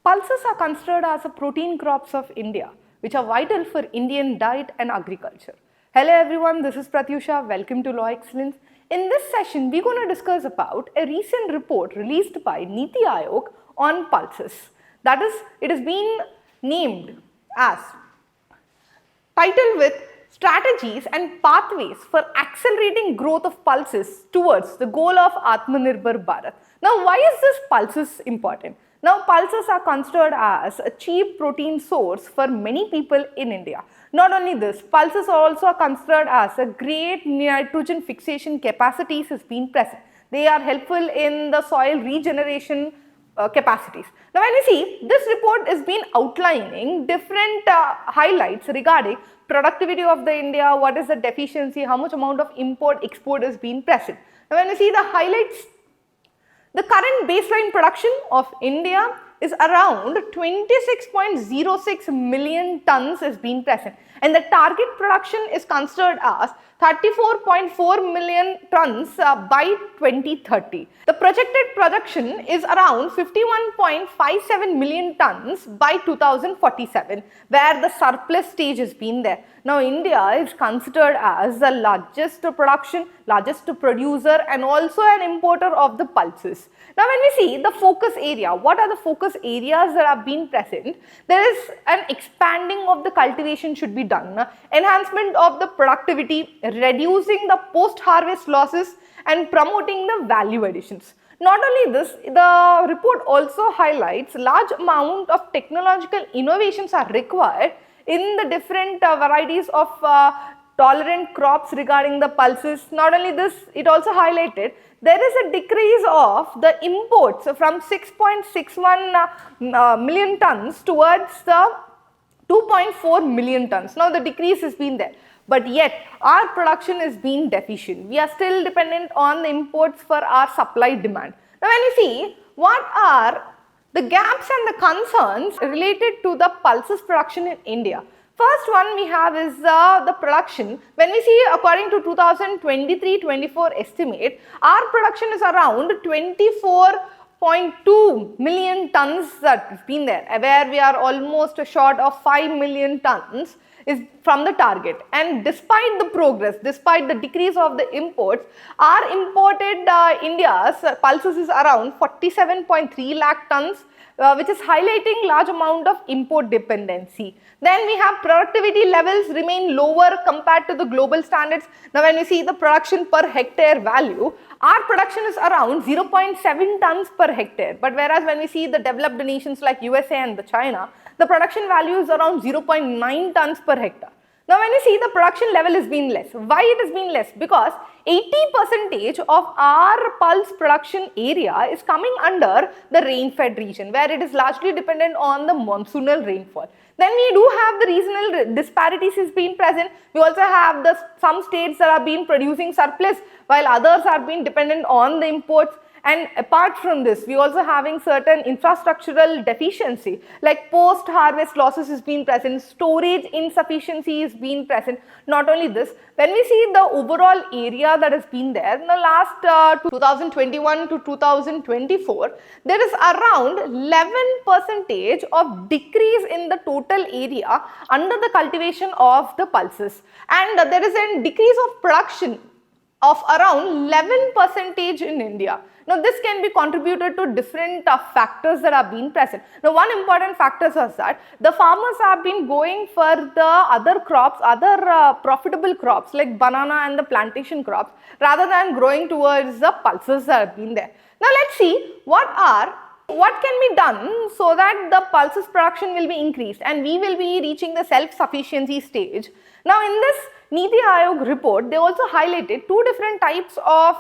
Pulses are considered as the protein crops of India, which are vital for Indian diet and agriculture. Hello everyone, this is Pratyusha. Welcome to Law Excellence. In this session, we're going to discuss about a recent report released by NITI Aayog on pulses. That is, it has been named as titled with Strategies and Pathways for Accelerating Growth of Pulses Towards the Goal of Atmanirbhar Bharat. Now, why is this pulses important? Now, pulses are considered as a cheap protein source for many people in India. Not only this, pulses are also considered as a great nitrogen fixation capacities has been present. They are helpful in the soil regeneration capacities. Now, when we see this report is been outlining different highlights regarding productivity of the India, what is the deficiency, how much amount of import export is being present. Now, when we see the highlights, the current baseline production of India is around 26.06 million tons is being present, and the target production is considered as 34.4 million tons by 2030. The projected production is around 51.57 million tons by 2047, where the surplus stage has been there. Now, India is considered as the largest producer and also an importer of the pulses. Now, when we see the focus area, what are the focus areas that have been present? There is an expanding of the cultivation should be done, enhancement of the productivity, reducing the post-harvest losses and promoting the value additions. Not only this, the report also highlights large amount of technological innovations are required in the different varieties of tolerant crops regarding the pulses. Not only this, it also highlighted there is a decrease of the imports from 6.61 million tons towards the 2.4 million tons. Now, the decrease has been there, but yet our production is being deficient. We are still dependent on the imports for our supply demand. Now, when we see what are the gaps and the concerns related to the pulses production in India. First one we have is the production. When we see according to 2023-24 estimate, our production is around 24.2 million tons that has been there, where we are almost short of 5 million tons is from the target. And despite the progress, despite the decrease of the imports, our imported India's pulses is around 47.3 lakh tons, which is highlighting large amount of import dependency. Then we have productivity levels remain lower compared to the global standards. Now, when we see the production per hectare value, our production is around 0.7 tons per hectare. But whereas when we see the developed nations like USA and the China, the production value is around 0.9 tons per hectare. Now, when we see the production level has been less, why it has been less? Because 80% of our pulse production area is coming under the rain-fed region, where it is largely dependent on the monsoonal rainfall. Then we do have the regional disparities is being present. We also have some states that are being producing surplus, while others are being dependent on the imports. And apart from this, we also having certain infrastructural deficiency, like post-harvest losses is being present, storage insufficiency is being present. Not only this, when we see the overall area that has been there in the last 2021 to 2024, there is around 11% of decrease in the total area under the cultivation of the pulses, and there is a decrease of production of around 11% in India. Now, this can be contributed to different factors that have been present. Now, one important factor is that the farmers have been going for the other crops, other profitable crops like banana and the plantation crops, rather than growing towards the pulses that have been there. Now, let's see what can be done so that the pulses production will be increased and we will be reaching the self-sufficiency stage. Now, in this NITI Aayog report, they also highlighted two different types of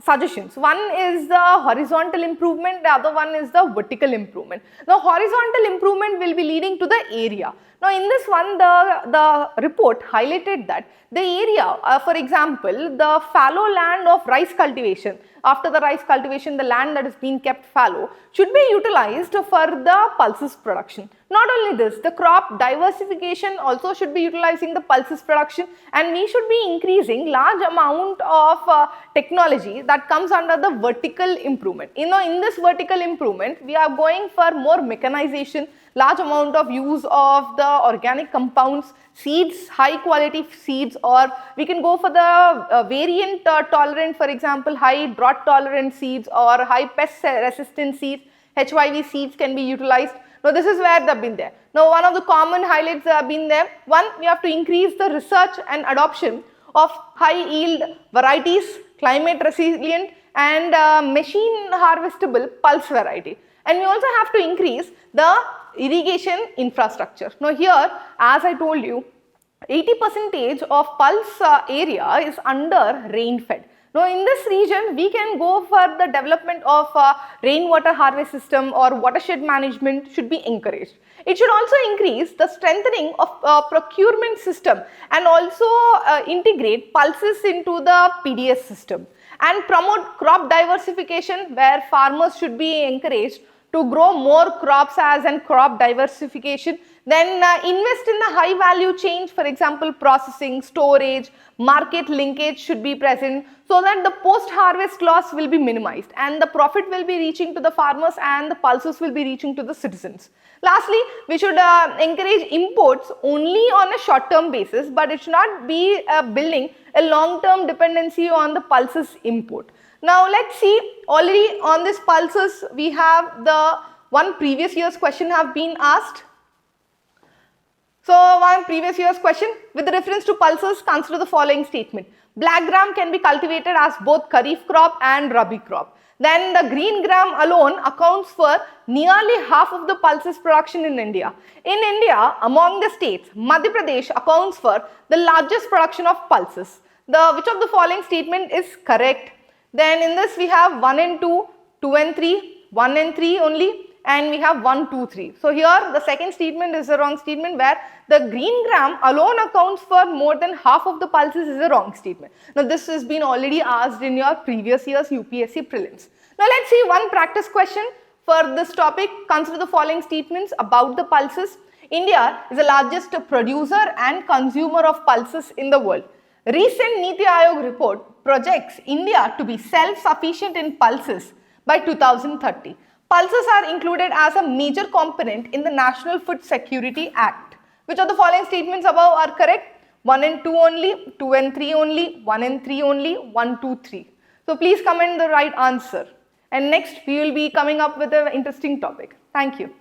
suggestions. One is the horizontal improvement, the other one is the vertical improvement. Now, horizontal improvement will be leading to the area. Now in this one, the report highlighted that the area, for example, the fallow land of rice cultivation, after the rice cultivation, the land that is being kept fallow should be utilized for the pulses production. Not only this, the crop diversification also should be utilizing the pulses production, and we should be increasing large amount of technology that comes under the vertical improvement. In this vertical improvement, we are going for more mechanization, large amount of use of the organic compounds, seeds, high quality seeds, or we can go for the variant tolerant, for example, high drought tolerant seeds or high pest resistant seeds, HYV seeds can be utilized. Now this is where they have been there. Now one of the common highlights have been there. One, we have to increase the research and adoption of high yield varieties, climate resilient and machine harvestable pulse variety. And we also have to increase the irrigation infrastructure. Now here, as I told you, 80% of pulse area is under rain fed. Now in this region, we can go for the development of rainwater harvest system or watershed management should be encouraged. It should also increase the strengthening of procurement system and also integrate pulses into the PDS system and promote crop diversification, where farmers should be encouraged to grow more crops as and crop diversification. Then invest in the high value chain, for example, processing, storage, market linkage should be present so that the post harvest loss will be minimized and the profit will be reaching to the farmers and the pulses will be reaching to the citizens. Lastly, we should encourage imports only on a short term basis, but it should not be building a long term dependency on the pulses import. Now let's see, already on this pulses we have the one previous year's question have been asked. So one previous year's question, with reference to pulses, consider the following statement. Black gram can be cultivated as both kharif crop and rabi crop. Then the green gram alone accounts for nearly half of the pulses production in India. In India, among the states, Madhya Pradesh accounts for the largest production of pulses. Which of the following statement is correct? Then in this we have 1 and 2, 2 and 3, 1 and 3 only, and we have 1, 2, 3. So here the second statement is the wrong statement, where the green gram alone accounts for more than half of the pulses is a wrong statement. Now this has been already asked in your previous year's UPSC prelims. Now let's see one practice question for this topic. Consider the following statements about the pulses. India is the largest producer and consumer of pulses in the world. Recent NITI Aayog report projects India to be self-sufficient in pulses by 2030. Pulses are included as a major component in the National Food Security Act. Which of the following statements above are correct? 1 and 2 only, 2 and 3 only, 1 and 3 only, 1, 2, 3. So please comment the right answer. And next we will be coming up with an interesting topic. Thank you.